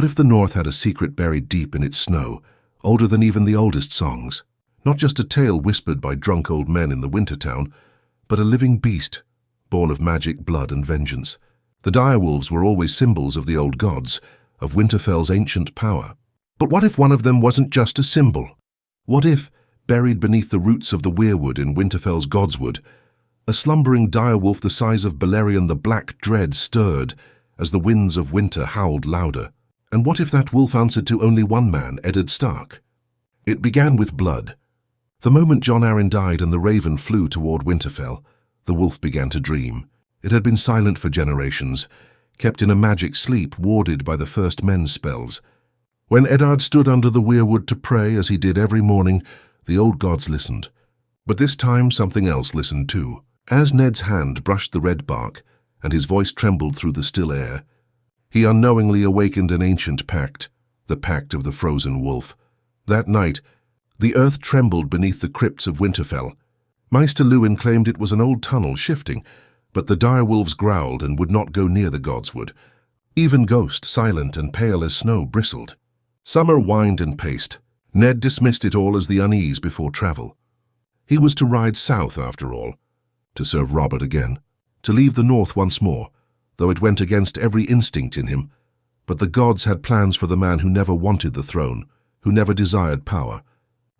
What if the North had a secret buried deep in its snow, older than even the oldest songs? Not just a tale whispered by drunk old men in the winter town, but a living beast, born of magic, blood, and vengeance. The direwolves were always symbols of the old gods, of Winterfell's ancient power. But what if one of them wasn't just a symbol? What if, buried beneath the roots of the weirwood in Winterfell's godswood, a slumbering direwolf the size of Balerion the Black Dread stirred as the winds of winter howled louder? And what if that wolf answered to only one man, Eddard Stark? It began with blood. The moment Jon Arryn died and the raven flew toward Winterfell, the wolf began to dream. It had been silent for generations, kept in a magic sleep warded by the First Men's spells. When Eddard stood under the weirwood to pray, as he did every morning, the old gods listened. But this time something else listened too. As Ned's hand brushed the red bark, and his voice trembled through the still air, he unknowingly awakened an ancient pact, the Pact of the Frozen Wolf. That night, the earth trembled beneath the crypts of Winterfell. Maester Luwin claimed it was an old tunnel shifting, but the direwolves growled and would not go near the godswood. Even Ghost, silent and pale as snow, bristled. Summer whined and paced. Ned dismissed it all as the unease before travel. He was to ride south after all, to serve Robert again, to leave the north once more, though it went against every instinct in him. But the gods had plans for the man who never wanted the throne, who never desired power.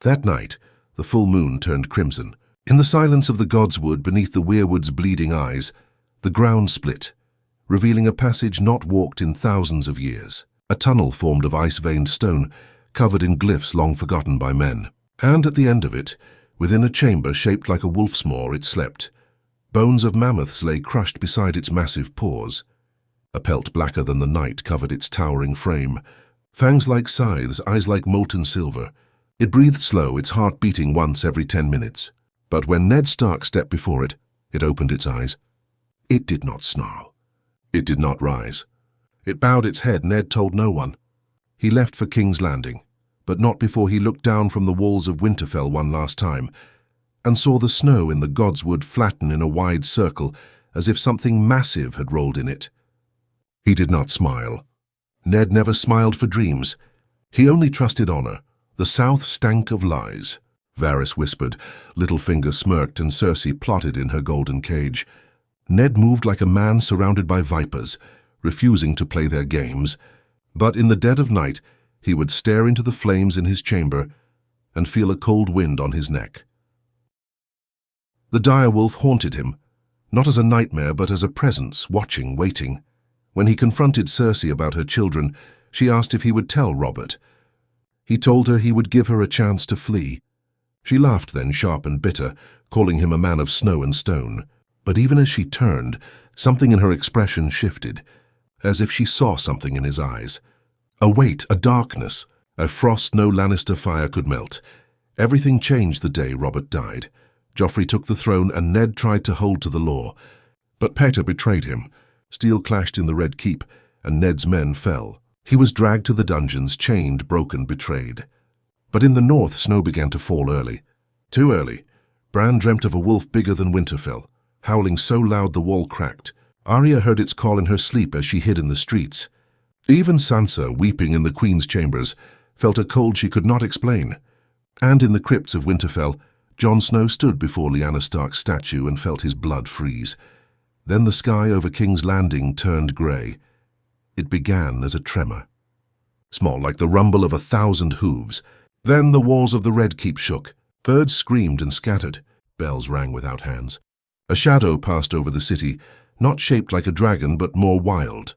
That night, the full moon turned crimson. In the silence of the godswood beneath the weirwood's bleeding eyes, the ground split, revealing a passage not walked in thousands of years. A tunnel formed of ice-veined stone, covered in glyphs long forgotten by men. And at the end of it, within a chamber shaped like a wolf's maw, it slept. Bones of mammoths lay crushed beside its massive paws. A pelt blacker than the night covered its towering frame. Fangs like scythes, eyes like molten silver. It breathed slow, its heart beating once every 10 minutes. But when Ned Stark stepped before it, it opened its eyes. It did not snarl. It did not rise. It bowed its head. Ned told no one. He left for King's Landing, but not before he looked down from the walls of Winterfell one last time, and saw the snow in the godswood flatten in a wide circle, as if something massive had rolled in it. He did not smile. Ned never smiled for dreams. He only trusted honor. The South stank of lies, Varys whispered. Littlefinger smirked and Cersei plotted in her golden cage. Ned moved like a man surrounded by vipers, refusing to play their games. But in the dead of night, he would stare into the flames in his chamber and feel a cold wind on his neck. The direwolf haunted him, not as a nightmare but as a presence, watching, waiting. When he confronted Cersei about her children, she asked if he would tell Robert. He told her he would give her a chance to flee. She laughed then, sharp and bitter, calling him a man of snow and stone. But even as she turned, something in her expression shifted, as if she saw something in his eyes. A weight, a darkness, a frost no Lannister fire could melt. Everything changed the day Robert died. Joffrey took the throne and Ned tried to hold to the law. But Peter betrayed him. Steel clashed in the Red Keep, and Ned's men fell. He was dragged to the dungeons, chained, broken, betrayed. But in the north, snow began to fall early. Too early. Bran dreamt of a wolf bigger than Winterfell, howling so loud the wall cracked. Arya heard its call in her sleep as she hid in the streets. Even Sansa, weeping in the Queen's chambers, felt a cold she could not explain. And in the crypts of Winterfell, Jon Snow stood before Lyanna Stark's statue and felt his blood freeze. Then the sky over King's Landing turned grey. It began as a tremor, small like the rumble of 1,000 hooves. Then the walls of the Red Keep shook. Birds screamed and scattered. Bells rang without hands. A shadow passed over the city, not shaped like a dragon, but more wild,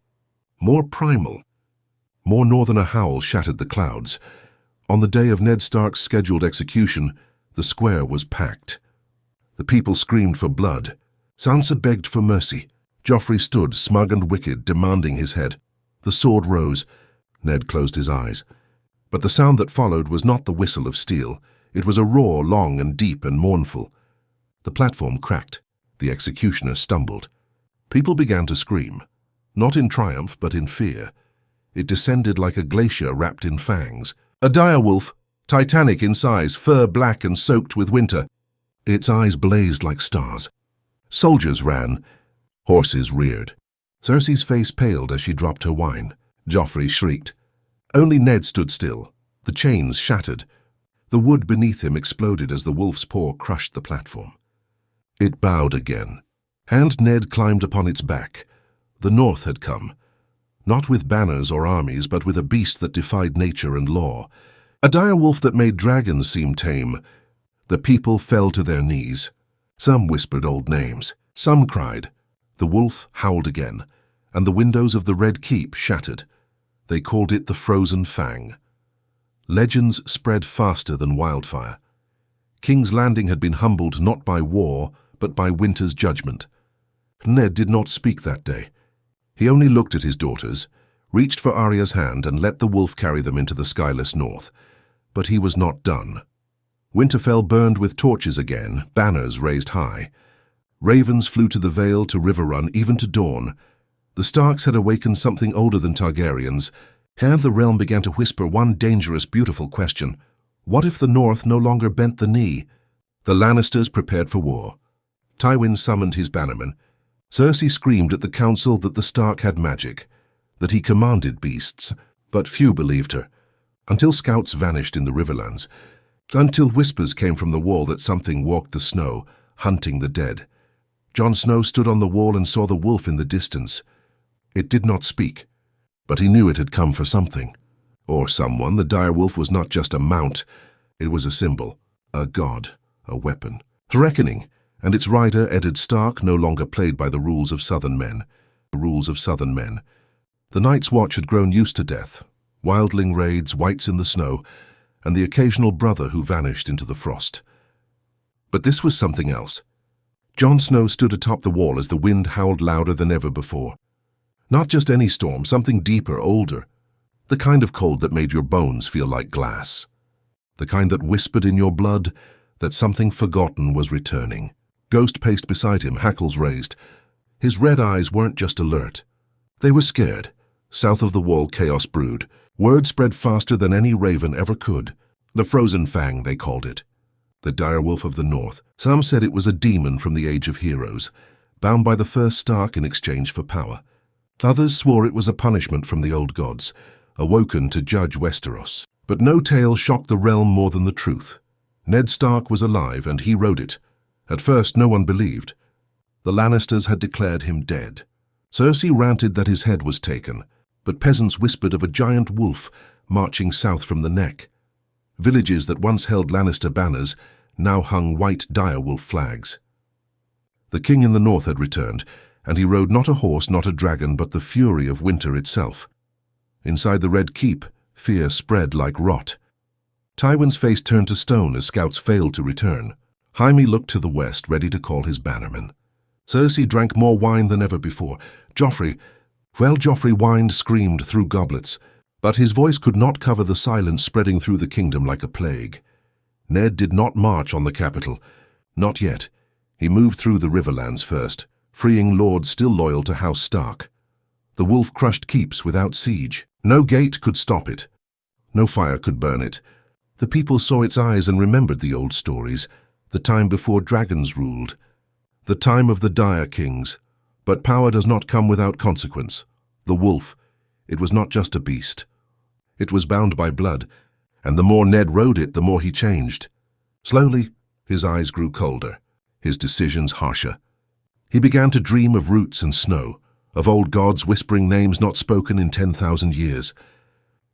more primal. More northern a howl shattered the clouds. On the day of Ned Stark's scheduled execution, the square was packed. The people screamed for blood. Sansa begged for mercy. Joffrey stood, smug and wicked, demanding his head. The sword rose. Ned closed his eyes. But the sound that followed was not the whistle of steel. It was a roar, long and deep and mournful. The platform cracked. The executioner stumbled. People began to scream, not in triumph but in fear. It descended like a glacier wrapped in fangs. A direwolf, titanic in size, fur black and soaked with winter. Its eyes blazed like stars. Soldiers ran. Horses reared. Cersei's face paled as she dropped her wine. Joffrey shrieked. Only Ned stood still. The chains shattered. The wood beneath him exploded as the wolf's paw crushed the platform. It bowed again, and Ned climbed upon its back. The North had come, not with banners or armies, but with a beast that defied nature and law. A direwolf that made dragons seem tame. The people fell to their knees. Some whispered old names. Some cried. The wolf howled again, and the windows of the Red Keep shattered. They called it the Frozen Fang. Legends spread faster than wildfire. King's Landing had been humbled not by war, but by winter's judgment. Ned did not speak that day. He only looked at his daughters, reached for Arya's hand, and let the wolf carry them into the skyless north. But he was not done. Winterfell burned with torches again, banners raised high. Ravens flew to the Vale, to Riverrun, even to Dawn. The Starks had awakened something older than Targaryens, and the realm began to whisper one dangerous, beautiful question. What if the North no longer bent the knee? The Lannisters prepared for war. Tywin summoned his bannermen. Cersei screamed at the council that the Stark had magic, that he commanded beasts, but few believed her, until scouts vanished in the Riverlands, until whispers came from the wall that something walked the snow, hunting the dead. Jon Snow stood on the wall and saw the wolf in the distance. It did not speak, but he knew it had come for something, or someone. The direwolf was not just a mount, it was a symbol, a god, a weapon, a reckoning, and its rider, Eddard Stark, no longer played by the rules of Southern men. The rules of Southern men. The Night's Watch had grown used to death, wildling raids, wights in the snow, and the occasional brother who vanished into the frost. But this was something else. Jon Snow stood atop the wall as the wind howled louder than ever before. Not just any storm, something deeper, older. The kind of cold that made your bones feel like glass. The kind that whispered in your blood that something forgotten was returning. Ghost paced beside him, hackles raised. His red eyes weren't just alert. They were scared. South of the wall, chaos brewed. Word spread faster than any raven ever could. The Frozen Fang, they called it. The direwolf of the North. Some said it was a demon from the Age of Heroes, bound by the first Stark in exchange for power. Others swore it was a punishment from the old gods, awoken to judge Westeros. But no tale shocked the realm more than the truth. Ned Stark was alive, and he rode it. At first, no one believed. The Lannisters had declared him dead. Cersei ranted that his head was taken, but peasants whispered of a giant wolf marching south from the Neck. Villages that once held Lannister banners now hung white direwolf flags. The king in the north had returned, and he rode not a horse, not a dragon, but the fury of winter itself. Inside the Red Keep, fear spread like rot. Tywin's face turned to stone as scouts failed to return. Jaime looked to the west, ready to call his bannermen. Cersei drank more wine than ever before. Joffrey whined, screamed through goblets, but his voice could not cover the silence spreading through the kingdom like a plague. Ned did not march on the capital. Not yet. He moved through the Riverlands first, freeing lords still loyal to House Stark. The wolf crushed keeps without siege. No gate could stop it. No fire could burn it. The people saw its eyes and remembered the old stories, the time before dragons ruled, the time of the dire kings. But power does not come without consequence. The wolf, it was not just a beast. It was bound by blood, and the more Ned rode it, the more he changed. Slowly, his eyes grew colder, his decisions harsher. He began to dream of roots and snow, of old gods whispering names not spoken in 10,000 years.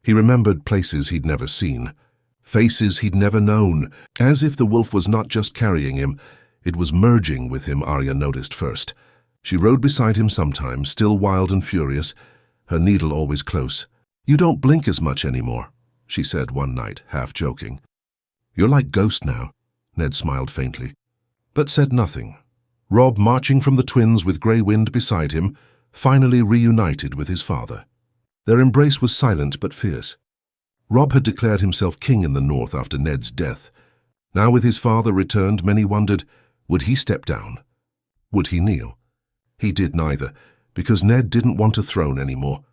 He remembered places he'd never seen, faces he'd never known. As if the wolf was not just carrying him, it was merging with him, Arya noticed first. She rode beside him sometimes, still wild and furious, her needle always close. "You don't blink as much anymore," she said one night, half joking. "You're like Ghost now," Ned smiled faintly, but said nothing. Robb, marching from the twins with Grey Wind beside him, finally reunited with his father. Their embrace was silent but fierce. Robb had declared himself king in the north after Ned's death. Now with his father returned, many wondered, would he step down? Would he kneel? He did neither, because Ned didn't want a throne anymore.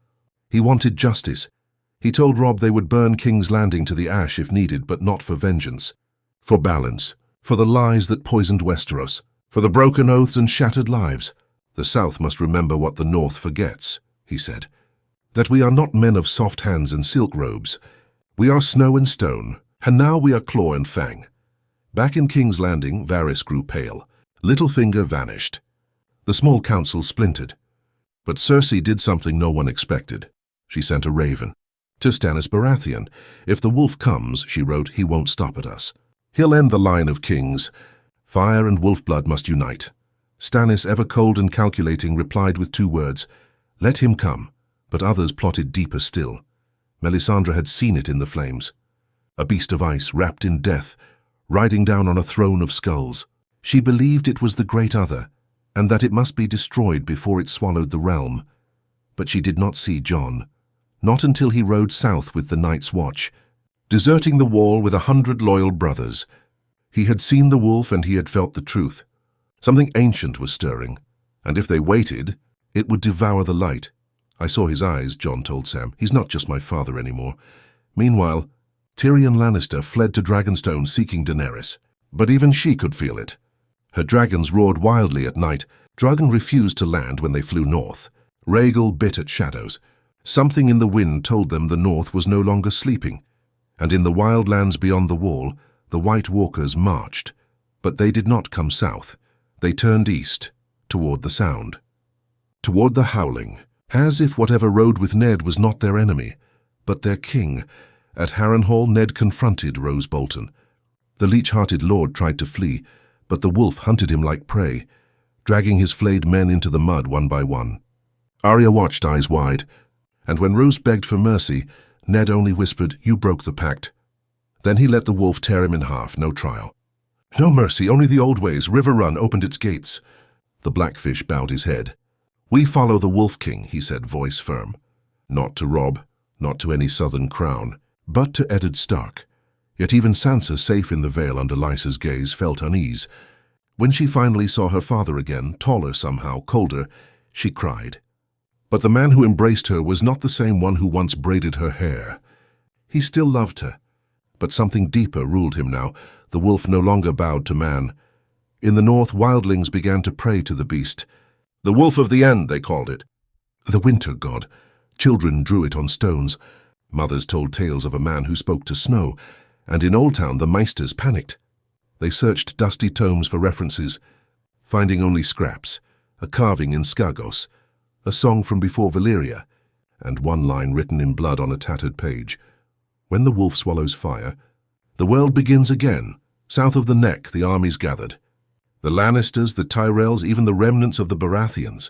He wanted justice. He told Robb they would burn King's Landing to the ash if needed, but not for vengeance. For balance, for the lies that poisoned Westeros, for the broken oaths and shattered lives. The South must remember what the North forgets, he said. that we are not men of soft hands and silk robes. We are snow and stone, and now we are claw and fang. Back in King's Landing, Varys grew pale. Littlefinger vanished. The small council splintered. But Cersei did something no one expected. She sent a raven. To Stannis Baratheon. If the wolf comes, she wrote, he won't stop at us. He'll end the line of kings. Fire and wolf blood must unite. Stannis, ever cold and calculating, replied with 2 words, let him come. But others plotted deeper still. Melisandre had seen it in the flames. A beast of ice, wrapped in death, riding down on a throne of skulls. She believed it was the Great Other, and that it must be destroyed before it swallowed the realm. But she did not see Jon. Not until he rode south with the Night's Watch, deserting the wall with 100 loyal brothers. He had seen the wolf and he had felt the truth. Something ancient was stirring, and if they waited, it would devour the light. I saw his eyes, Jon told Sam. He's not just my father anymore. Meanwhile, Tyrion Lannister fled to Dragonstone seeking Daenerys. But even she could feel it. Her dragons roared wildly at night. Dragon refused to land when they flew north. Rhaegal bit at shadows. Something in the wind told them the north was no longer sleeping. And in the wild lands beyond the wall, the White Walkers marched. But they did not come south. They turned east, toward the Sound. Toward the Howling. As if whatever rode with Ned was not their enemy, but their king. At Harrenhal, Ned confronted Rose Bolton. The leech-hearted lord tried to flee, but the wolf hunted him like prey, dragging his flayed men into the mud one by one. Arya watched, eyes wide, and when Rose begged for mercy, Ned only whispered, "You broke the pact." Then he let the wolf tear him in half, no trial. "No mercy, only the old ways. River Run opened its gates." The Blackfish bowed his head. "We follow the Wolf King," he said, voice firm. Not to Robb, not to any southern crown, but to Eddard Stark. Yet even Sansa, safe in the Vale under Lysa's gaze, felt unease. When she finally saw her father again, taller somehow, colder, she cried. But the man who embraced her was not the same one who once braided her hair. He still loved her, but something deeper ruled him now. The wolf no longer bowed to man. In the north, wildlings began to pray to the beast. The Wolf of the End, they called it. The winter god. Children drew it on stones. Mothers told tales of a man who spoke to snow, and in Old Town the Maesters panicked. They searched dusty tomes for references, finding only scraps, a carving in Skagos, a song from before Valyria, and one line written in blood on a tattered page. When the wolf swallows fire, the world begins again. South of the Neck, the armies gathered. The Lannisters, the Tyrells, even the remnants of the Baratheons.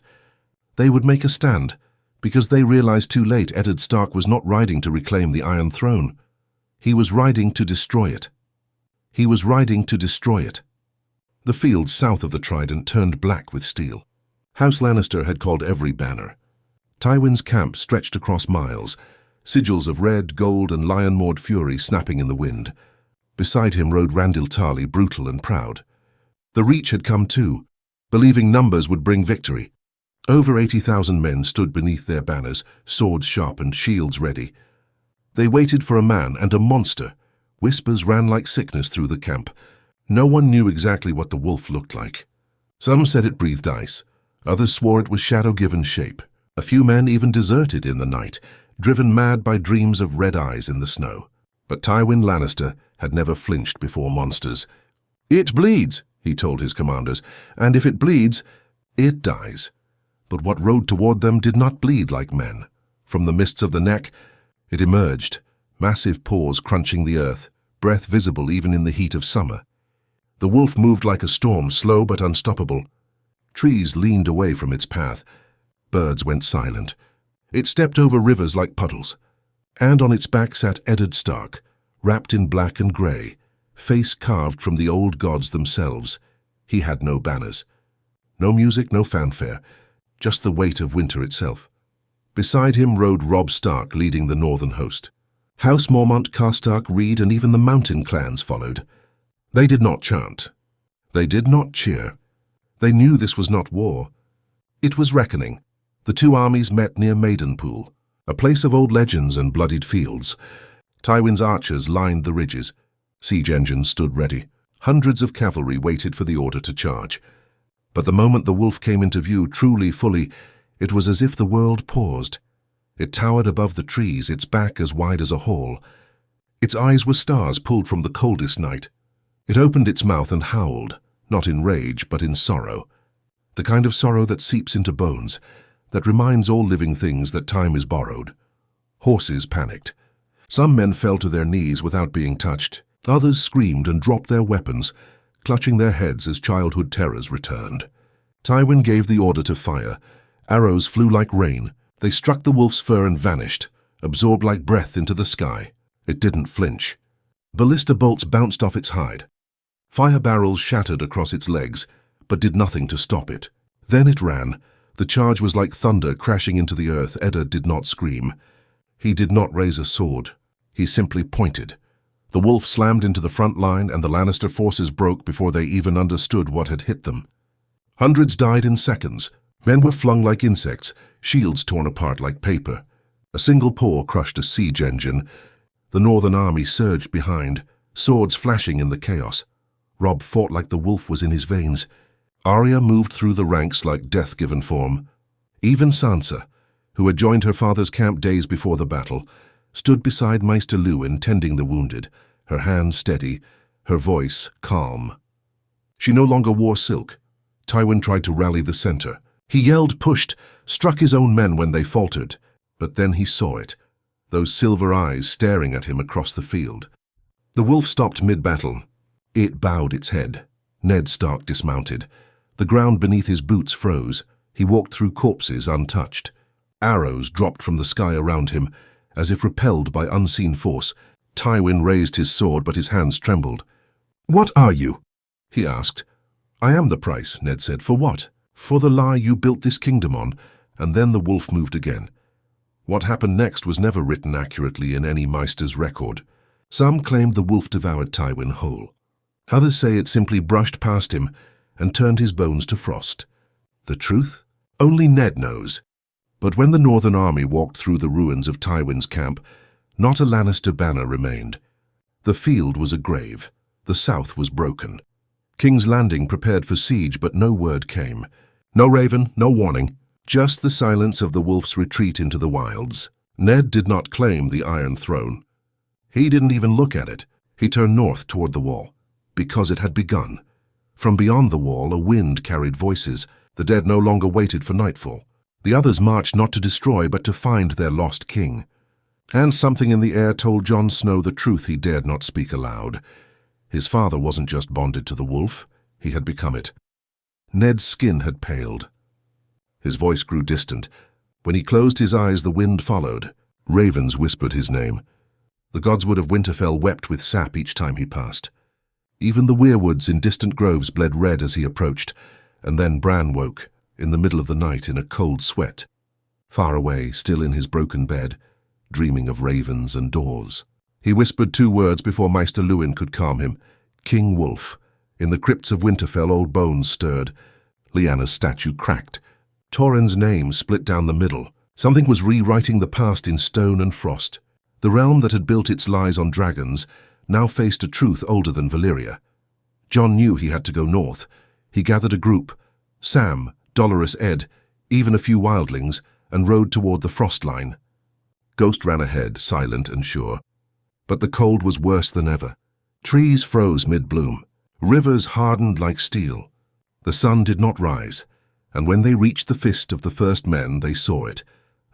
They would make a stand, because they realized too late Eddard Stark was not riding to reclaim the Iron Throne. He was riding to destroy it. He was riding to destroy it. The fields south of the Trident turned black with steel. House Lannister had called every banner. Tywin's camp stretched across miles, sigils of red, gold, and lion-moored fury snapping in the wind. Beside him rode Randil Tarly, brutal and proud. The Reach had come too, believing numbers would bring victory. Over 80,000 men stood beneath their banners, swords sharpened, shields ready. They waited for a man and a monster. Whispers ran like sickness through the camp. No one knew exactly what the wolf looked like. Some said it breathed ice. Others swore it was shadow-given shape. A few men even deserted in the night, driven mad by dreams of red eyes in the snow. But Tywin Lannister had never flinched before monsters. "It bleeds," he told his commanders, "and if it bleeds, it dies." But what rode toward them did not bleed like men. From the mists of the Neck, it emerged, massive paws crunching the earth, breath visible even in the heat of summer. The wolf moved like a storm, slow but unstoppable. Trees leaned away from its path. Birds went silent. It stepped over rivers like puddles. And on its back sat Eddard Stark, wrapped in black and grey, face carved from the old gods themselves. He had no banners. No music, no fanfare, just the weight of winter itself. Beside him rode Robb Stark, leading the northern host. House Mormont, Karstark, Reed, and even the mountain clans followed. They did not chant. They did not cheer. They knew this was not war. It was reckoning. The two armies met near Maidenpool, a place of old legends and bloodied fields. Tywin's archers lined the ridges. Siege engines stood ready. Hundreds of cavalry waited for the order to charge. But the moment the wolf came into view, truly, fully, it was as if the world paused. It towered above the trees, its back as wide as a hall. Its eyes were stars pulled from the coldest night. It opened its mouth and howled, not in rage, but in sorrow. The kind of sorrow that seeps into bones, that reminds all living things that time is borrowed. Horses panicked. Some men fell to their knees without being touched. Others screamed and dropped their weapons, clutching their heads as childhood terrors returned. Tywin gave the order to fire. Arrows flew like rain. They struck the wolf's fur and vanished, absorbed like breath into the sky. It didn't flinch. Ballista bolts bounced off its hide. Fire barrels shattered across its legs, but did nothing to stop it. Then it ran. The charge was like thunder crashing into the earth. Eddard did not scream. He did not raise a sword. He simply pointed. The wolf slammed into the front line, and the Lannister forces broke before they even understood what had hit them. Hundreds died in seconds. Men were flung like insects, shields torn apart like paper. A single paw crushed a siege engine. The Northern army surged behind, swords flashing in the chaos. Robb fought like the wolf was in his veins. Arya moved through the ranks like death-given form. Even Sansa, who had joined her father's camp days before the battle, stood beside Maester Luwin tending the wounded, her hands steady, her voice calm. She no longer wore silk. Tywin tried to rally the center. He yelled, pushed, struck his own men when they faltered. But then he saw it, those silver eyes staring at him across the field. The wolf stopped mid-battle. It bowed its head. Ned Stark dismounted. The ground beneath his boots froze. He walked through corpses untouched. Arrows dropped from the sky around him, as if repelled by unseen force. Tywin raised his sword, but his hands trembled. "What are you?" he asked. "I am the price," Ned said. "For what?" "For the lie you built this kingdom on." And then the wolf moved again. What happened next was never written accurately in any Maester's record. Some claimed the wolf devoured Tywin whole. Others say it simply brushed past him and turned his bones to frost. The truth? Only Ned knows. But when the Northern army walked through the ruins of Tywin's camp, not a Lannister banner remained. The field was a grave. The south was broken. King's Landing prepared for siege, but no word came. No raven, no warning. Just the silence of the wolf's retreat into the wilds. Ned did not claim the Iron Throne. He didn't even look at it. He turned north toward the wall, because it had begun. From beyond the wall, a wind carried voices. The dead no longer waited for nightfall. The others marched not to destroy, but to find their lost king. And something in the air told Jon Snow the truth he dared not speak aloud. His father wasn't just bonded to the wolf, he had become it. Ned's skin had paled. His voice grew distant. When he closed his eyes, the wind followed. Ravens whispered his name. The godswood of Winterfell wept with sap each time he passed. Even the weirwoods in distant groves bled red as he approached, and then Bran woke, in the middle of the night, in a cold sweat. Far away, still in his broken bed, dreaming of ravens and doors. He whispered 2 words before Maester Luwin could calm him. King Wolf. In the crypts of Winterfell, old bones stirred. Lyanna's statue cracked. Torrhen's name split down the middle. Something was rewriting the past in stone and frost. The realm that had built its lies on dragons now faced a truth older than Valyria. Jon knew he had to go north. He gathered a group, Sam, Dolorous Ed, even a few wildlings, and rode toward the frost line. Ghost ran ahead, silent and sure. But the cold was worse than ever. Trees froze mid-bloom. Rivers hardened like steel. The sun did not rise, and when they reached the fist of the first men, they saw it,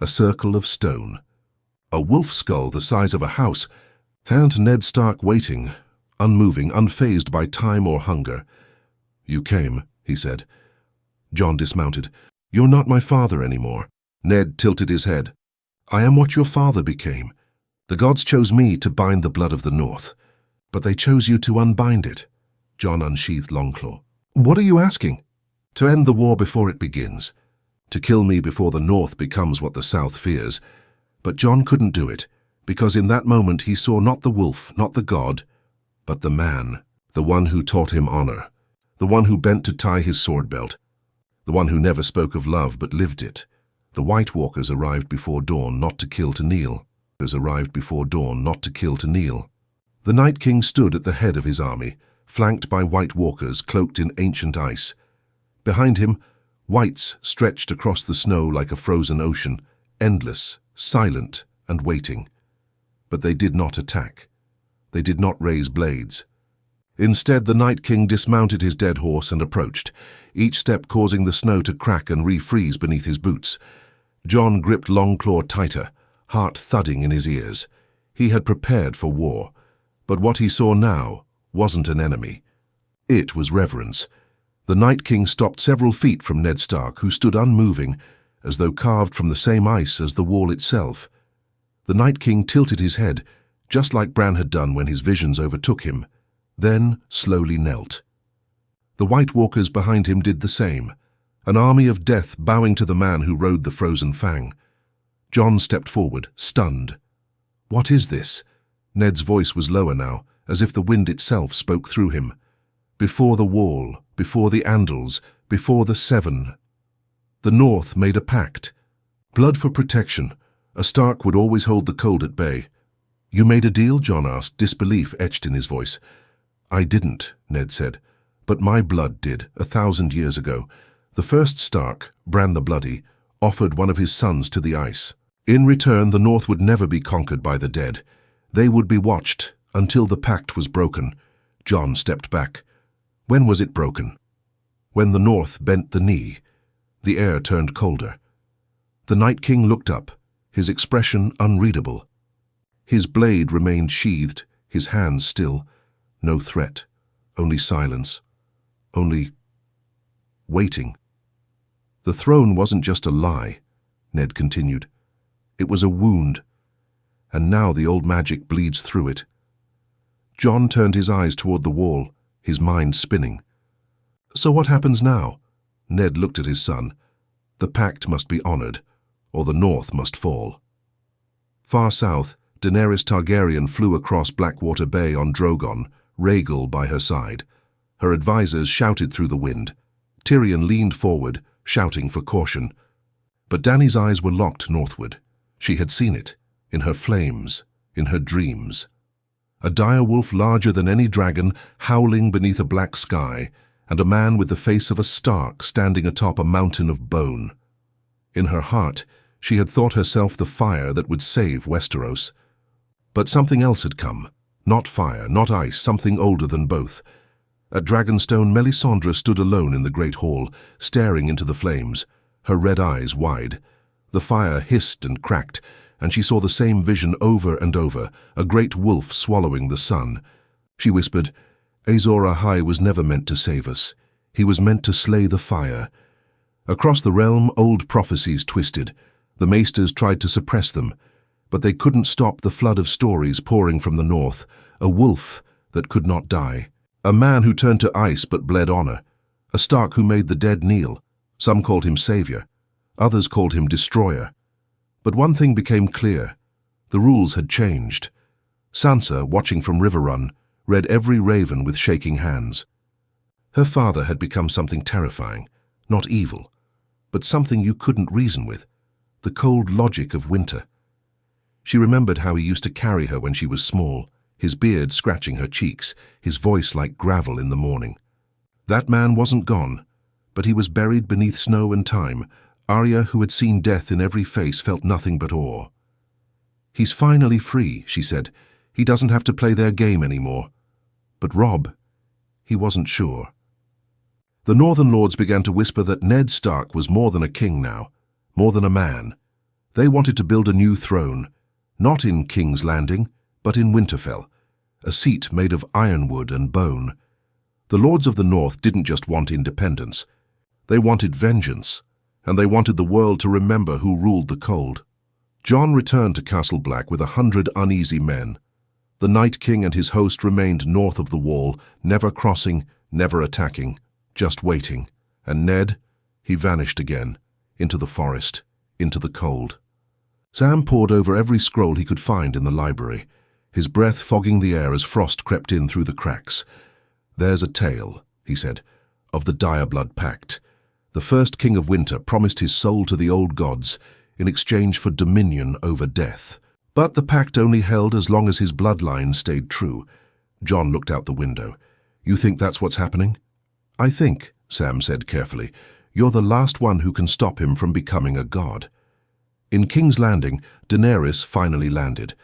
a circle of stone. A wolf skull the size of a house, and Ned Stark waiting, unmoving, unfazed by time or hunger. "You came," he said. Jon dismounted. "You're not my father anymore." Ned tilted his head. "I am what your father became. The gods chose me to bind the blood of the North, but they chose you to unbind it." Jon unsheathed Longclaw. "What are you asking?" "To end the war before it begins. To kill me before the North becomes what the South fears." But Jon couldn't do it, because in that moment he saw not the wolf, not the god, but the man, the one who taught him honor, the one who bent to tie his sword belt, the one who never spoke of love but lived it. The White Walkers arrived before dawn, not to kill, to kneel. Arrived before dawn, not to kill, to kneel. The Night King stood at the head of his army, flanked by White Walkers cloaked in ancient ice. Behind him, whites stretched across the snow like a frozen ocean, endless, silent and waiting. But they did not attack. They did not raise blades. Instead, the Night King dismounted his dead horse and approached, each step causing the snow to crack and refreeze beneath his boots. Jon gripped Longclaw tighter, heart thudding in his ears. He had prepared for war, but what he saw now wasn't an enemy. It was reverence. The Night King stopped several feet from Ned Stark, who stood unmoving, as though carved from the same ice as the wall itself. The Night King tilted his head, just like Bran had done when his visions overtook him, then slowly knelt. The White Walkers behind him did the same, an army of death bowing to the man who rode the frozen fang. Jon stepped forward, stunned. "What is this?" Ned's voice was lower now, as if the wind itself spoke through him. "Before the Wall, before the Andals, before the Seven. The North made a pact. Blood for protection. A Stark would always hold the cold at bay." "You made a deal?" Jon asked, disbelief etched in his voice. "I didn't," Ned said, "but my blood did, 1,000 years ago. The first Stark, Bran the Bloody, offered one of his sons to the ice. In return, the North would never be conquered by the dead. They would be watched until the pact was broken." Jon stepped back. "When was it broken?" "When the North bent the knee." The air turned colder. The Night King looked up, his expression unreadable. His blade remained sheathed, his hands still. No threat, only silence, only waiting. "The throne wasn't just a lie," Ned continued. "It was a wound, and now the old magic bleeds through it." Jon turned his eyes toward the wall, his mind spinning. "So what happens now?" Ned looked at his son. "The pact must be honored, or the North must fall." Far south, Daenerys Targaryen flew across Blackwater Bay on Drogon, Rhaegal by her side. Her advisors shouted through the wind. Tyrion leaned forward, shouting for caution. But Dany's eyes were locked northward. She had seen it, in her flames, in her dreams. A direwolf larger than any dragon, howling beneath a black sky, and a man with the face of a Stark standing atop a mountain of bone. In her heart, she had thought herself the fire that would save Westeros. But something else had come. Not fire, not ice, something older than both. At Dragonstone, Melisandre stood alone in the great hall, staring into the flames, her red eyes wide. The fire hissed and cracked, and she saw the same vision over and over, a great wolf swallowing the sun. She whispered, "Azor Ahai was never meant to save us. He was meant to slay the fire." Across the realm, old prophecies twisted. The maesters tried to suppress them, but they couldn't stop the flood of stories pouring from the north, a wolf that could not die, a man who turned to ice but bled honor, a Stark who made the dead kneel. Some called him savior, others called him destroyer. But one thing became clear. The rules had changed. Sansa, watching from Riverrun, read every raven with shaking hands. Her father had become something terrifying, not evil, but something you couldn't reason with, the cold logic of winter. She remembered how he used to carry her when she was small, his beard scratching her cheeks, his voice like gravel in the morning. That man wasn't gone, but he was buried beneath snow and time. Arya, who had seen death in every face, felt nothing but awe. "He's finally free," she said. "He doesn't have to play their game anymore." But Robb, he wasn't sure. The Northern Lords began to whisper that Ned Stark was more than a king now, more than a man. They wanted to build a new throne, not in King's Landing, but in Winterfell, a seat made of ironwood and bone. The Lords of the North didn't just want independence. They wanted vengeance, and they wanted the world to remember who ruled the cold. Jon returned to Castle Black with 100 uneasy men. The Night King and his host remained north of the wall, never crossing, never attacking, just waiting. And Ned, he vanished again, into the forest, into the cold. Sam pored over every scroll he could find in the library, his breath fogging the air as frost crept in through the cracks. "There's a tale," he said, "of the Direblood Pact. The first king of winter promised his soul to the old gods in exchange for dominion over death. But the pact only held as long as his bloodline stayed true." Jon looked out the window. "You think that's what's happening?" "I think," Sam said carefully, "you're the last one who can stop him from becoming a god." In King's Landing, Daenerys finally landed.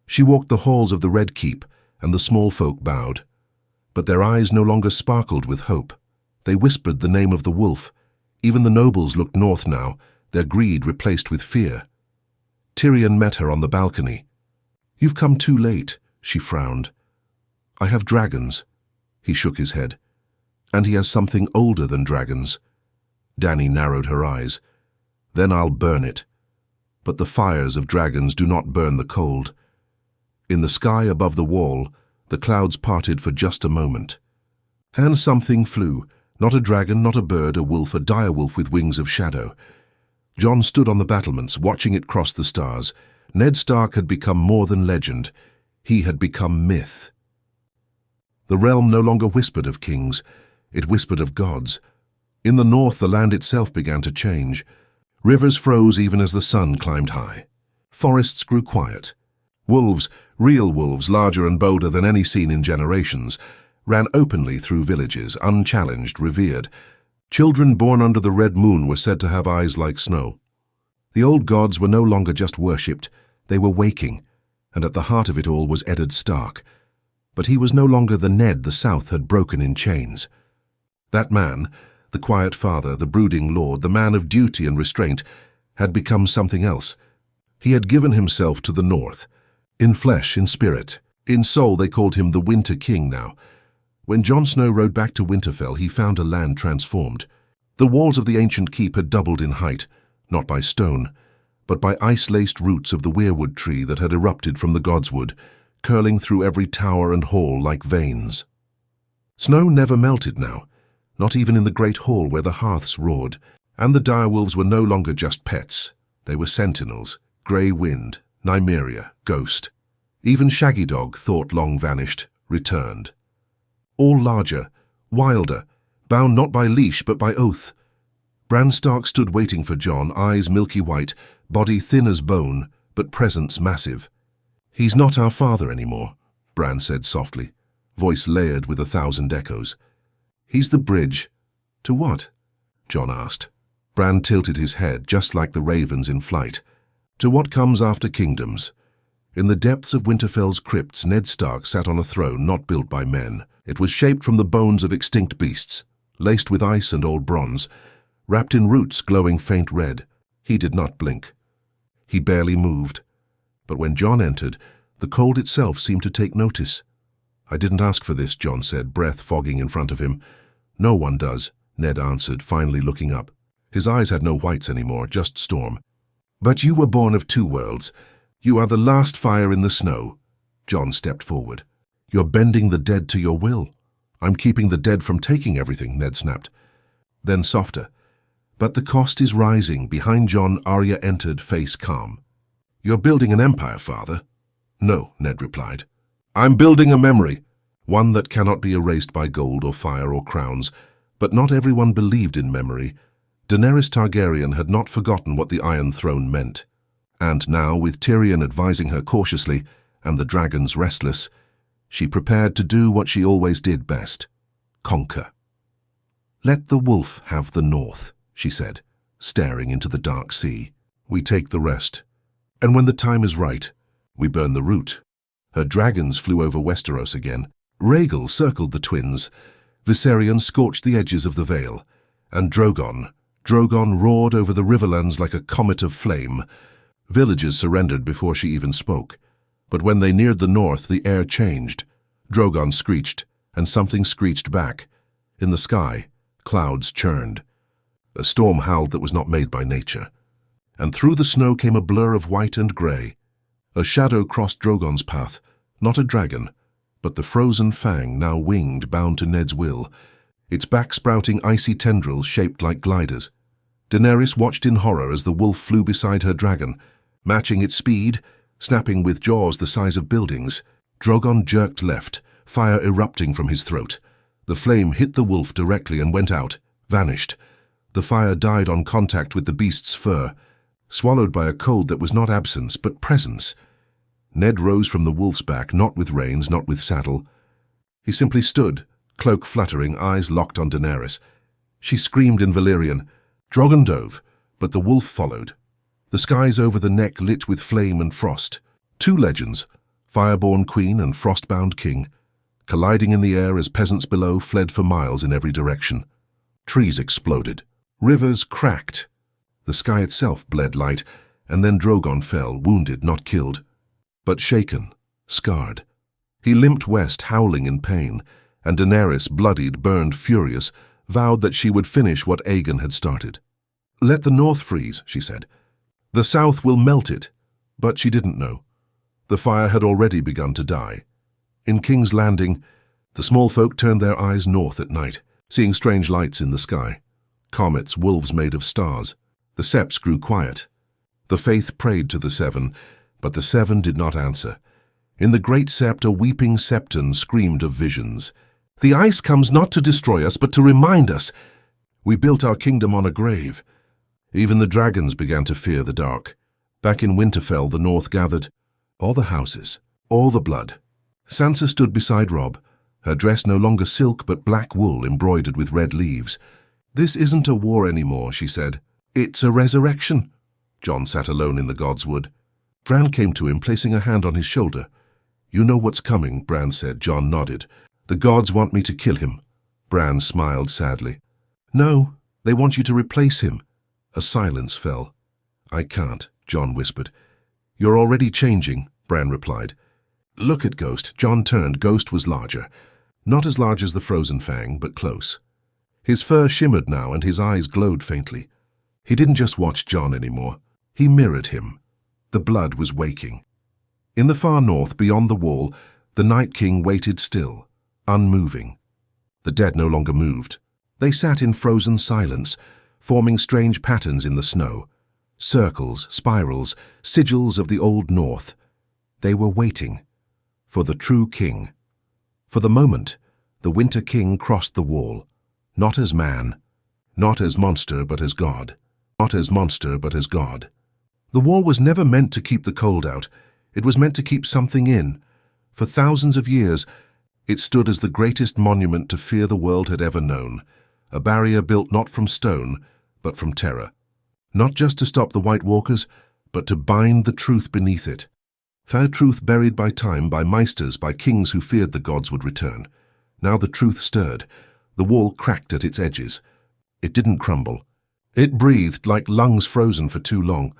She walked the halls of the Red Keep, and the small folk bowed. But their eyes no longer sparkled with hope. They whispered the name of the wolf. Even the nobles looked north now, their greed replaced with fear. Tyrion met her on the balcony. "You've come too late," she frowned. "I have dragons." He shook his head. "And he has something older than dragons." Dany narrowed her eyes. "Then I'll burn it." But the fires of dragons do not burn the cold. In the sky above the wall, the clouds parted for just a moment. And something flew. Not a dragon, not a bird, a wolf, a direwolf with wings of shadow. Jon stood on the battlements, watching it cross the stars. Ned Stark had become more than legend. He had become myth. The realm no longer whispered of kings. It whispered of gods. In the north, the land itself began to change. Rivers froze even as the sun climbed high. Forests grew quiet. Wolves, real wolves, larger and bolder than any seen in generations, ran openly through villages, unchallenged, revered. Children born under the red moon were said to have eyes like snow. The old gods were no longer just worshipped, they were waking, and at the heart of it all was Eddard Stark. But he was no longer the Ned the South had broken in chains. That man, the quiet father, the brooding lord, the man of duty and restraint, had become something else. He had given himself to the North. In flesh, in spirit, in soul they called him the Winter King now. When Jon Snow rode back to Winterfell, he found a land transformed. The walls of the ancient keep had doubled in height, not by stone, but by ice-laced roots of the weirwood tree that had erupted from the godswood, curling through every tower and hall like veins. Snow never melted now, not even in the great hall where the hearths roared, and the direwolves were no longer just pets. They were sentinels, grey wind, Nymeria, ghost. Even Shaggy Dog, thought long vanished, returned. All larger, wilder, bound not by leash but by oath. Bran Stark stood waiting for Jon, eyes milky white, body thin as bone, but presence massive. "He's not our father anymore," Bran said softly, voice layered with 1,000 echoes. "He's the bridge." "To what?" Jon asked. Bran tilted his head, just like the ravens in flight. "To what comes after kingdoms." In the depths of Winterfell's crypts, Ned Stark sat on a throne not built by men. It was shaped from the bones of extinct beasts, laced with ice and old bronze, wrapped in roots glowing faint red. He did not blink. He barely moved. But when Jon entered, the cold itself seemed to take notice. "I didn't ask for this," Jon said, breath fogging in front of him. "No one does," Ned answered, finally looking up. His eyes had no whites anymore, just storm. "But you were born of two worlds. You are the last fire in the snow." Jon stepped forward. "You're bending the dead to your will." "I'm keeping the dead from taking everything," Ned snapped. Then softer. "But the cost is rising." Behind Jon, Arya entered, face calm. "You're building an empire, father." "No," Ned replied. "I'm building a memory, one that cannot be erased by gold or fire or crowns." But not everyone believed in memory. Daenerys Targaryen had not forgotten what the Iron Throne meant. And now, with Tyrion advising her cautiously, and the dragons restless, she prepared to do what she always did best: conquer. "Let the wolf have the north," she said, staring into the dark sea. "We take the rest. And when the time is right, we burn the root." Her dragons flew over Westeros again. Rhaegal circled the twins. Viserion scorched the edges of the Vale. And Drogon roared over the riverlands like a comet of flame. Villages surrendered before she even spoke. But when they neared the north, the air changed. Drogon screeched, and something screeched back. In the sky, clouds churned. A storm howled that was not made by nature. And through the snow came a blur of white and grey. A shadow crossed Drogon's path, not a dragon, but the frozen fang now winged, bound to Ned's will, its back sprouting icy tendrils shaped like gliders. Daenerys watched in horror as the wolf flew beside her dragon, matching its speed, snapping with jaws the size of buildings. Drogon jerked left, fire erupting from his throat. The flame hit the wolf directly and went out, vanished. The fire died on contact with the beast's fur, swallowed by a cold that was not absence, but presence. Ned rose from the wolf's back, not with reins, not with saddle. He simply stood, cloak fluttering, eyes locked on Daenerys. She screamed in Valyrian. Drogon dove, but the wolf followed. the skies over the neck lit with flame and frost. Two legends, fireborn queen and frostbound king, colliding in the air as peasants below fled for miles in every direction. Trees exploded. Rivers cracked. The sky itself bled light, and then Drogon fell, wounded, not killed, but shaken, scarred. He limped west, howling in pain, and Daenerys, bloodied, burned, furious, vowed that she would finish what Aegon had started. "Let the north freeze," she said. "The south will melt it." But she didn't know. The fire had already begun to die. In King's Landing, the small folk turned their eyes north at night, seeing strange lights in the sky. Comets, wolves made of stars. The septs grew quiet. The Faith prayed to the Seven, but the Seven did not answer. In the great sept, a weeping septon screamed of visions. "The ice comes not to destroy us, but to remind us. We built our kingdom on a grave." Even the dragons began to fear the dark. Back in Winterfell, the north gathered. All the houses, all the blood. Sansa stood beside Robb, her dress no longer silk but black wool embroidered with red leaves. "This isn't a war anymore," she said. "It's a resurrection." Jon sat alone in the Godswood. Bran came to him, placing a hand on his shoulder. "You know what's coming," Bran said. Jon nodded. "The gods want me to kill him." Bran smiled sadly. "No, they want you to replace him." A silence fell. "I can't," Jon whispered. "You're already changing," Bran replied. "Look at Ghost." Jon turned. Ghost was larger. Not as large as the frozen Fang, but close. His fur shimmered now, and his eyes glowed faintly. He didn't just watch Jon anymore. He mirrored him. The blood was waking. In the far north, beyond the wall, the Night King waited still, unmoving. The dead no longer moved. They sat in frozen silence, forming strange patterns in the snow. Circles, spirals, sigils of the old north. They were waiting for the true king. For the moment, the Winter King crossed the wall, not as man, not as monster, but as God. Not as monster, but as God. The wall was never meant to keep the cold out. It was meant to keep something in. For thousands of years, it stood as the greatest monument to fear the world had ever known, a barrier built not from stone, but from terror. Not just to stop the White Walkers, but to bind the truth beneath it. Fair truth buried by time, by maesters, by kings who feared the gods would return. Now the truth stirred. The wall cracked at its edges. It didn't crumble. It breathed like lungs frozen for too long.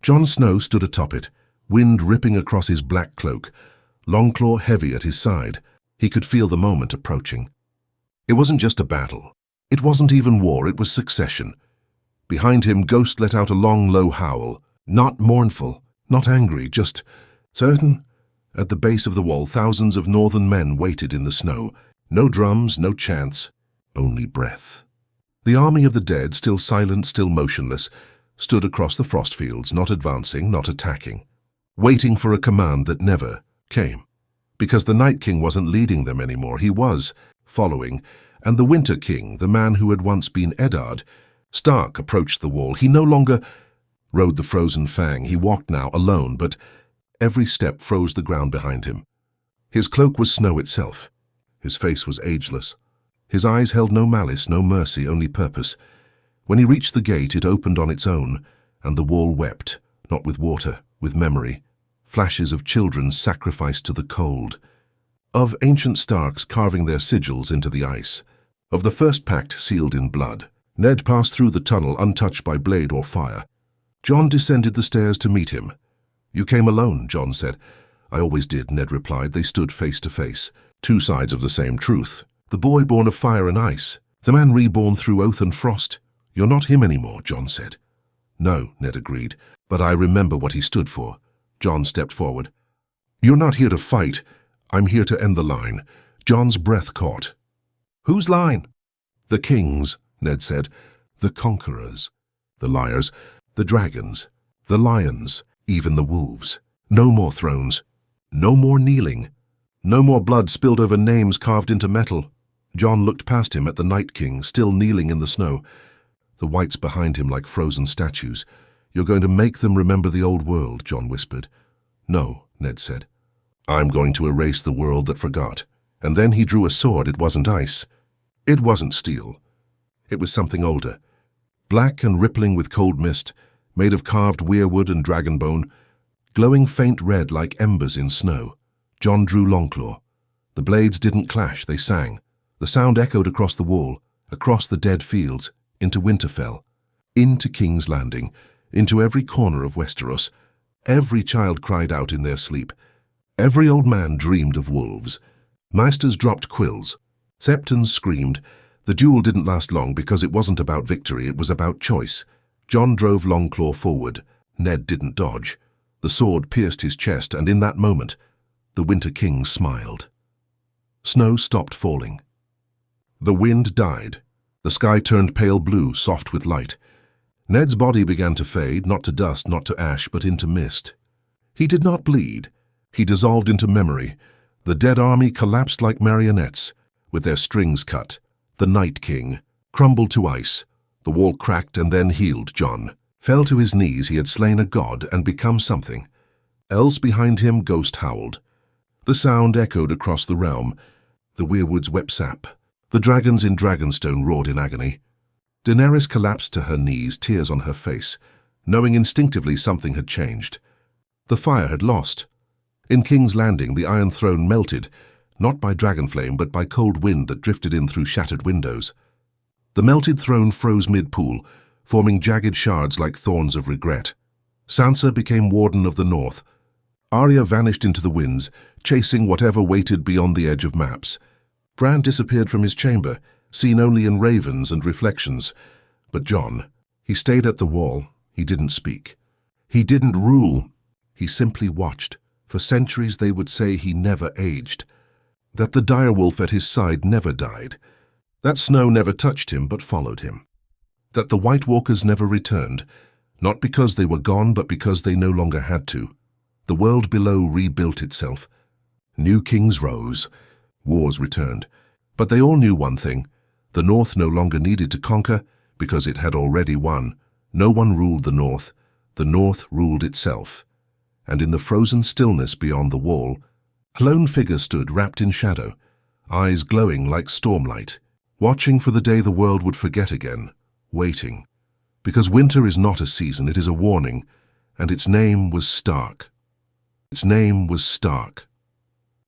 Jon Snow stood atop it, wind ripping across his black cloak, Longclaw heavy at his side. He could feel the moment approaching. It wasn't just a battle. It wasn't even war, it was succession. Behind him, Ghost let out a long, low howl. Not mournful, not angry, just certain. At the base of the wall, thousands of northern men waited in the snow. No drums, no chants, only breath. The army of the dead, still silent, still motionless, stood across the frost fields, not advancing, not attacking, waiting for a command that never came. Because the Night King wasn't leading them anymore, he was following, and the Winter King, the man who had once been Eddard, Stark, approached the wall. He no longer rode the frozen Fang. He walked now, alone, but every step froze the ground behind him. His cloak was snow itself. His face was ageless. His eyes held no malice, no mercy, only purpose. When he reached the gate, it opened on its own, and the wall wept, not with water, with memory. Flashes of children sacrificed to the cold. Of ancient Starks carving their sigils into the ice. Of the first pact sealed in blood. Ned passed through the tunnel untouched by blade or fire. Jon descended the stairs to meet him. "You came alone," Jon said. "I always did," Ned replied. They stood face to face, two sides of the same truth. The boy born of fire and ice, the man reborn through oath and frost. "You're not him anymore," Jon said. "No," Ned agreed, "but I remember what he stood for." Jon stepped forward. "You're not here to fight. I'm here to end the line." Jon's breath caught. "Whose line?" "The king's," Ned said. "The conquerors, the liars, the dragons, the lions, even the wolves. No more thrones. No more kneeling. No more blood spilled over names carved into metal." Jon looked past him at the Night King, still kneeling in the snow. The whites behind him like frozen statues. "You're going to make them remember the old world," Jon whispered. "No," Ned said. "I'm going to erase the world that forgot." And then he drew a sword. It wasn't ice. It wasn't steel. It was something older. Black and rippling with cold mist, made of carved weirwood and dragonbone, glowing faint red like embers in snow. Jon drew Longclaw. The blades didn't clash, they sang. The sound echoed across the wall, across the dead fields, into Winterfell, into King's Landing, into every corner of Westeros. Every child cried out in their sleep. Every old man dreamed of wolves. Maesters dropped quills. Septons screamed. The duel didn't last long because it wasn't about victory, it was about choice. Jon drove Longclaw forward. Ned didn't dodge. The sword pierced his chest, and in that moment, the Winter King smiled. Snow stopped falling. The wind died. The sky turned pale blue, soft with light. Ned's body began to fade, not to dust, not to ash, but into mist. He did not bleed. He dissolved into memory. The dead army collapsed like marionettes, with their strings cut. The Night King crumbled to ice. The wall cracked and then healed. Jon fell to his knees. He had slain a god and become something. Else behind him, Ghost howled. The sound echoed across the realm. The weirwoods wept sap. The dragons in Dragonstone roared in agony. Daenerys collapsed to her knees, tears on her face, knowing instinctively something had changed. The fire had lost. In King's Landing, the Iron Throne melted, not by dragonflame but by cold wind that drifted in through shattered windows. The melted throne froze mid-pool, forming jagged shards like thorns of regret. Sansa became Warden of the North. Arya vanished into the winds, chasing whatever waited beyond the edge of maps. Bran disappeared from his chamber, seen only in ravens and reflections. But Jon, he stayed at the wall. He didn't speak. He didn't rule. He simply watched. For centuries they would say he never aged, that the direwolf at his side never died, that snow never touched him but followed him, that the White Walkers never returned, not because they were gone but because they no longer had to. The world below rebuilt itself. New kings rose. Wars returned. But they all knew one thing. The North no longer needed to conquer because it had already won. No one ruled the North. The North ruled itself. And in the frozen stillness beyond the wall, a lone figure stood wrapped in shadow, eyes glowing like stormlight, watching for the day the world would forget again, waiting. Because winter is not a season, it is a warning, and its name was Stark. Its name was Stark.